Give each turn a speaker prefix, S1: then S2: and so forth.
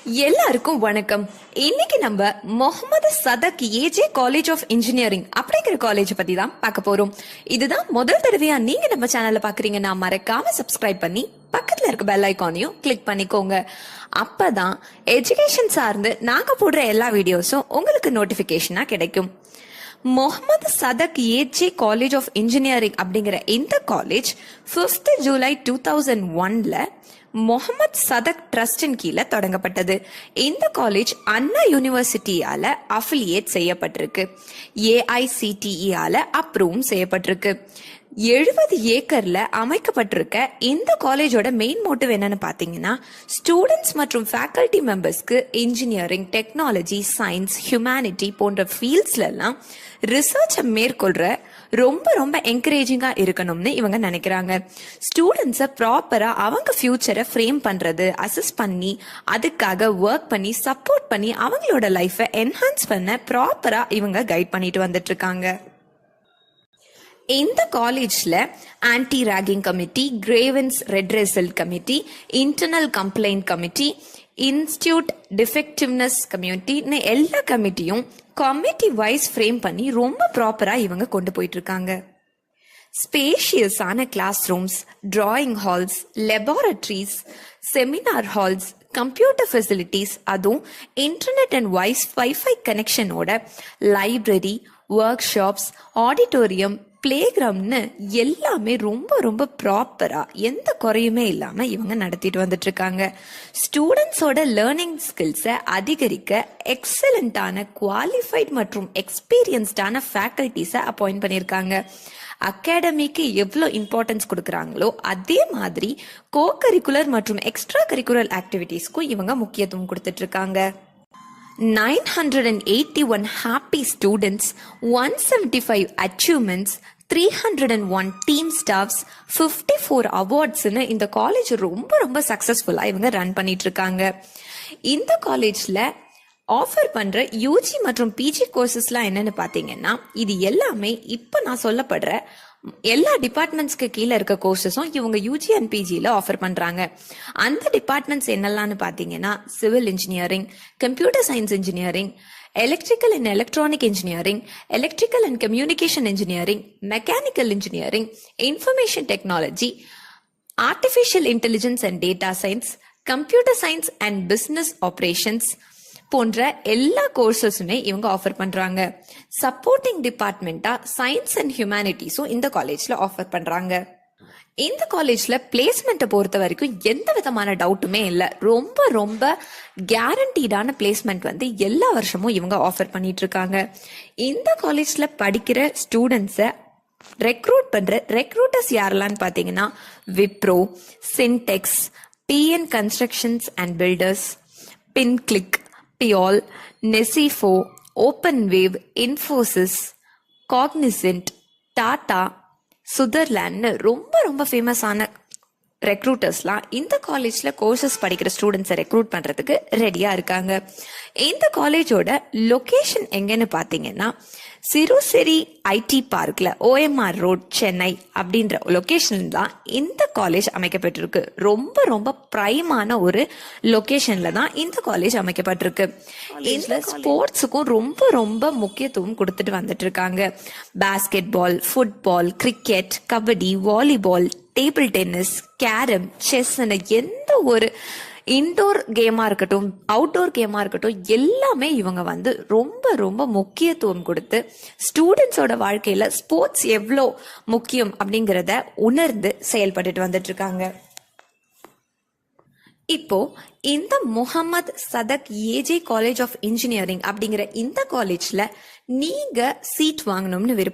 S1: எல்லாருக்கும் வணக்கம். இன்னைக்கு நம்ம Mohamed Sathak AJ college of engineering அப்படிங்கிற காலேஜ் பத்தி தான் பார்க்க போறோம். இதுதான் முதல் தடவையா நீங்க நம்ம சேனல்ல பாக்குறீங்கன்னா மறக்காம சப்ஸ்கிரைப் பண்ணி பக்கத்துல இருக்க பெல் ஐக்கானையும் கிளிக் பண்ணிக்கோங்க. அப்பதான் எஜுகேஷன் சார்ந்து நாங்க போடுற எல்லா வீடியோஸும் உங்களுக்கு நோட்டிபிகேஷனா கிடைக்கும். Mohamed Sathak AJ college of engineering அப்படிங்கிற இந்த college 5th July 2001 Mohamed Sathak ட்ரஸ்டின் கீழே தொடங்கப்பட்டது. இந்த காலேஜ் அண்ணா யூனிவர்சிட்டியால அஃபிலியேட் செய்யப்பட்டிருக்கு. AICTE-ஆல அப்ரூவ் செய்யப்பட்டிருக்கு. 70 ஏக்கர்ல அமைக்கப்பட்டிருக்க இந்த காலேஜோட மெயின் மோட்டிவ் என்னன்னு பாத்தீங்கன்னா, ஸ்டூடெண்ட்ஸ் மற்றும் ஃபேக்கல்டி மெம்பர்ஸ்க்கு இன்ஜினியரிங், டெக்னாலஜி, சயின்ஸ், ஹியூமனிட்டி போன்ற ஃபீல்ட்ஸ்ல எல்லாம் ரிசர்ச் மேற்கொள்ற ரொம்ப என்கரேஜிங்கா இருக்கணும்னு இவங்க நினைக்கிறாங்க. ஸ்டூடெண்ட்ஸை ப்ராப்பரா அவங்க ஃபியூச்சரை ஃப்ரேம் பண்றது, அசஸ் பண்ணி அதுக்காக ஒர்க் பண்ணி சப்போர்ட் பண்ணி அவங்களோட லைஃபை என்ஹான்ஸ் பண்ண ப்ராப்பரா இவங்க கைட் பண்ணிட்டு வந்துட்டு இருக்காங்க. இந்த காலேஜ்ல anti ragging committee, grievance redressal committee, internal complaint committee, institute defectiveness கமிட்டின்னு எல்லா கமிட்டியும் கமிட்டி வைஸ் ஃப்ரேம் பண்ணி ரொம்ப ப்ராப்பரா இவங்க கொண்டு போயிட்டு இருக்காங்க. ஸ்பேஷியஸான class rooms, drawing halls, laboratories, seminar halls, computer facilities, அதுவும் இன்டர்நெட் அண்ட் வைஃபை கனெக்ஷனோட library, workshops, auditorium, play கிரவுண்ட்னு எல்லாமே ரொம்ப ப்ராப்பரா எந்த குறையுமே இல்லாம இவங்க நடத்திட்டு வந்துட்டு இருக்காங்க. ஸ்டூடெண்ட்ஸோட லேர்னிங் ஸ்கில்ஸை அதிகரிக்க எக்ஸலண்டான குவாலிஃபைட் மற்றும் எக்ஸ்பீரியன்ஸ்டான ஃபேக்கல்டிஸை அப்பாயிண்ட் பண்ணியிருக்காங்க. அகாடமிக்கு எவ்வளோ இம்பார்ட்டன்ஸ் கொடுக்குறாங்களோ அதே மாதிரி கோ கரிக்குலர் மற்றும் எக்ஸ்ட்ரா கரிக்குலர் ஆக்டிவிட்டீஸ்க்கும் இவங்க முக்கியத்துவம் கொடுத்துட்டு இருக்காங்க. 981 happy students, 175 achievements, 301 team staffs, 54 awardsன்னு இந்த காலேஜ் ரொம்ப சக்சஸ்ஃபுல்லா இவங்க ரன் பண்ணிட்டு இருக்காங்க. இந்த காலேஜ்ல ஆஃபர் பண்ற யூஜி மற்றும் பிஜி கோர்சஸ்லாம் என்னன்னு பாத்தீங்கன்னா, இது எல்லாமே இப்ப நான் சொல்லப்படுற எல்லா டிபார்ட்மெண்ட்ஸ்க்கு கீழே இருக்க கோர்சஸும் இவங்க யூஜி அண்ட் பிஜியில் ஆஃபர் பண்றாங்க. அந்த டிபார்ட்மெண்ட்ஸ் என்னெல்லாம்னு பார்த்தீங்கன்னா, civil engineering, computer science engineering, electrical and electronic engineering, electrical and communication engineering, mechanical engineering, information technology, artificial intelligence and data science, computer science and business operations போன்ற எல்லா கோர்சஸுமே இவங்க offer பண்றாங்க. Supporting டிபார்ட்மெண்டா science and ஹியூமனிட்டிஸும் இந்த காலேஜ்ல offer பண்றாங்க. இந்த காலேஜ்ல பிளேஸ்மெண்ட்டை பொறுத்த வரைக்கும் எந்த விதமான டவுட்டுமே இல்லை. ரொம்ப கேரண்டீடான பிளேஸ்மெண்ட் வந்து எல்லா வருஷமும் இவங்க ஆஃபர் பண்ணிட்டு இருக்காங்க. இந்த காலேஜ்ல படிக்கிற ஸ்டூடெண்ட்ஸை ரெக்ரூட் பண்ற ரெக்ரூட்டர்ஸ் யாரெல்லாம் பாத்தீங்கன்னா, Wipro, Sintex, PN constructions and builders, பின்கிளிக், பியால், நெசிஃபோ, ஓப்பன்வேவ், இன்ஃபோசிஸ், காக்னிசென்ட், டாடா, சுதர்லேண்ட்னு ரொம்ப ஃபேமஸான ரெக்ரூட்டர்ஸ்லாம் இந்த காலேஜ்ல கோர்சஸ் படிக்கிற ஸ்டூடெண்ட்ஸை ரெக்ரூட் பண்றதுக்கு ரெடியா இருக்காங்க. இந்த காலேஜோட லொகேஷன் எங்கன்னு பாத்தீங்கன்னா, சிறுசிரி ஐடி பார்க்ல OMR ரோட், சென்னை அப்படின்ற லொகேஷன் தான் இந்த காலேஜ் அமைக்கப்பட்டிருக்கு. ரொம்ப பிரைமான ஒரு லொகேஷன்ல தான் இந்த காலேஜ் அமைக்கப்பட்டிருக்கு. இந்த ஸ்போர்ட்ஸுக்கும் ரொம்ப முக்கியத்துவம் கொடுத்துட்டு வந்துட்டு இருக்காங்க. Basketball, football, cricket, kabaddi, volleyball, table tennis, carrom, chess, எந்த ஒரு இன்டோர் கேமா இருக்கட்டும், அவுட்டோர் கேமா இருக்கட்டும், எல்லாமே இவங்க வந்து ரொம்ப முக்கியத்துவம் கொடுத்து ஸ்டூடெண்ட்ஸோட வாழ்க்கையில ஸ்போர்ட்ஸ் எவ்வளோ முக்கியம் அப்படிங்கிறத உணர்ந்து செயல்பட்டு வந்துட்டு இருக்காங்க. இப்போ இந்த Mohamed Sathak AJ college of engineering அப்படிங்கிற இந்த காலேஜ்ல நீங்க சீட் வாங்கணும்னு